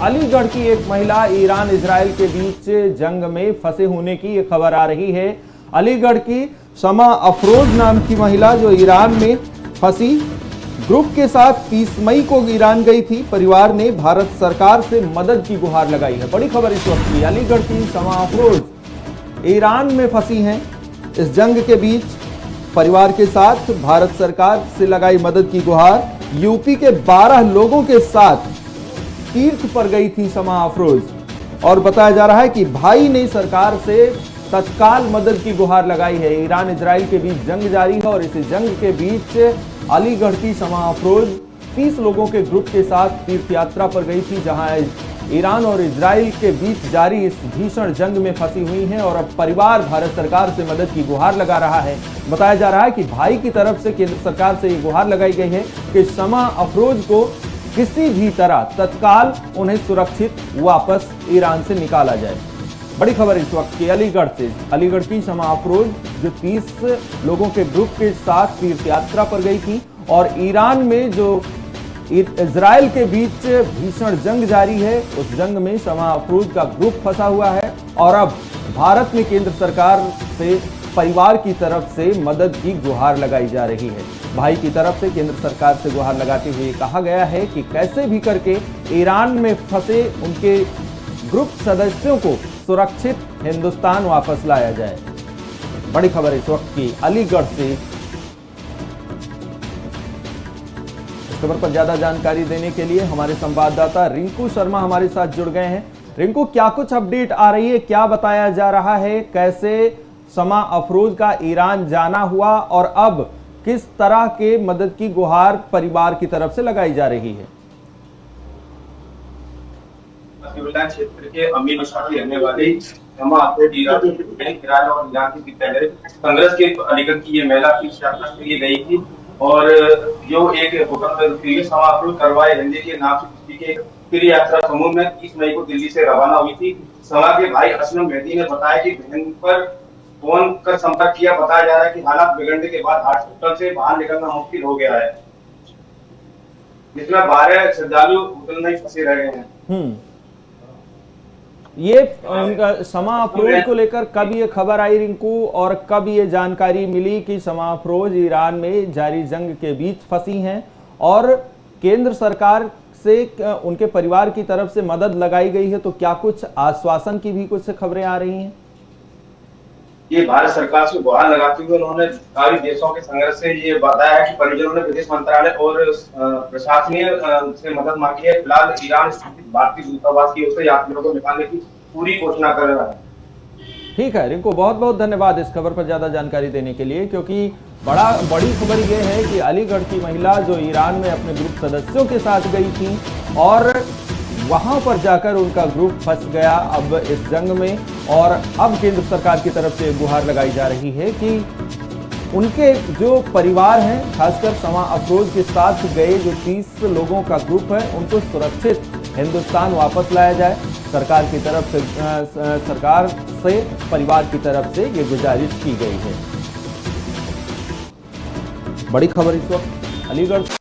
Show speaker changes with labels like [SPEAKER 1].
[SPEAKER 1] अलीगढ़ की एक महिला ईरान इजराइल के बीच जंग में फंसे होने की ये खबर आ रही है। अलीगढ़ की शमा अफरोज नाम की महिला जो ईरान में फंसी ग्रुप के साथ 30 मई को ईरान गई थी। परिवार ने भारत सरकार से मदद की गुहार लगाई है। बड़ी खबर इस वक्त की, अलीगढ़ की शमा अफरोज ईरान में फंसी हैं। इस जंग के बीच परिवार के साथ भारत सरकार से लगाई मदद की गुहार। यूपी के 12 लोगों के साथ तीर्थ पर गई थी शमा अफरोज और बताया जा रहा है कि भाई ने सरकार से तत्काल मदद की गुहार लगाई है। ईरान इजराइल के बीच जंग जारी है और इस जंग के बीच अलीगढ़ की शमा अफरोज 30 लोगों के ग्रुप के साथ तीर्थ यात्रा पर गई थी, जहां ईरान और इजराइल के बीच जारी इस भीषण जंग में फंसी हुई हैं और अब परिवार भारत सरकार से मदद की गुहार लगा रहा है। बताया जा रहा है कि भाई की तरफ से केंद्र सरकार से ये गुहार लगाई गई है कि शमा अफरोज को किसी भी तरह तत्काल उन्हें सुरक्षित वापस ईरान से निकाला जाए। बड़ी खबर इस वक्त की अलीगढ़ से, अलीगढ़ की शमा अफरोज जो 30 लोगों के ग्रुप के साथ तीर्थ यात्रा पर गई थी और ईरान में जो इजराइल के बीच भीषण जंग जारी है उस जंग में शमा अफरोज का ग्रुप फंसा हुआ है और अब भारत में केंद्र सरकार से परिवार की तरफ से मदद की गुहार लगाई जा रही है। भाई की तरफ से केंद्र सरकार से गुहार लगाते हुए कहा गया है कि कैसे भी करके ईरान में फंसे उनके ग्रुप सदस्यों को सुरक्षित हिंदुस्तान वापस लाया जाए। बड़ी खबर इस वक्त की अलीगढ़ से। इस खबर पर ज्यादा जानकारी देने के लिए हमारे संवाददाता रिंकू शर्मा हमारे साथ जुड़ गए हैं। रिंकू, क्या कुछ अपडेट आ रही है, क्या बताया जा रहा है, कैसे शमा अफरोज का ईरान जाना हुआ और अब किस तरह के मदद की गुहार परिवार की तरफ से लगाई जा रही है?
[SPEAKER 2] क्षेत्र के अमीर की रहने वाली शमा अफरोज ईरान और ईरान के पहले कांग्रेस के अलीगढ़ की ये महिला की यात्रा के लिए गई थी और जो एक शमा अफरोज करवाए हिंदी के नाम से के फिर यात्रा समूह में 30 मई को दिल्ली से रवाना हुई थी। शमा के भाई असलम मेहदी ने बताया कि बहन पर फोन कर संपर्क किया। बताया जा रहा है कि हालात बिगड़ने के बाद हॉस्पिटल से बाहर निकलना मुश्किल हो गया है, जिसमें 12 श्रद्धालु होटल में फंसे रहे हैं।
[SPEAKER 1] ये उनका शमा अफरोज को लेकर कब ये खबर आई रिंकू, और कब ये जानकारी मिली कि शमा अफरोज ईरान में जारी जंग के बीच फंसी हैं और केंद्र सरकार से उनके परिवार की तरफ से मदद लगाई गई है? तो क्या कुछ आश्वासन की भी कुछ खबरें आ रही हैं?
[SPEAKER 2] ये भारत सरकार से गुहार लगाते हुए उन्होंने सारी देशों के संघर्ष से ये बताया है कि परिजनों ने विदेश मंत्रालय और प्रशासनीय से मदद मांगी है। फिलहाल ईरान स्थित भारतीय दूतावास की ओर से यात्रियों को निकालने की पूरी घोषणा कर रहा है।
[SPEAKER 1] ठीक है रिंकू, बहुत बहुत धन्यवाद इस खबर पर ज्यादा जानकारी देने के लिए, क्योंकि बड़ी खबर यह है कि अलीगढ़ की महिला जो ईरान में अपने ग्रुप सदस्यों के साथ गई थी और वहां पर जाकर उनका ग्रुप फंस गया अब इस जंग में, और अब केंद्र सरकार की तरफ से गुहार लगाई जा रही है कि उनके जो परिवार हैं, खासकर शमा अफरोज के साथ गए जो 30 लोगों का ग्रुप है, उनको सुरक्षित हिंदुस्तान वापस लाया जाए। सरकार की तरफ से सरकार से परिवार की तरफ से ये गुजारिश की गई है। बड़ी खबर इस वक्त अलीगढ़ से।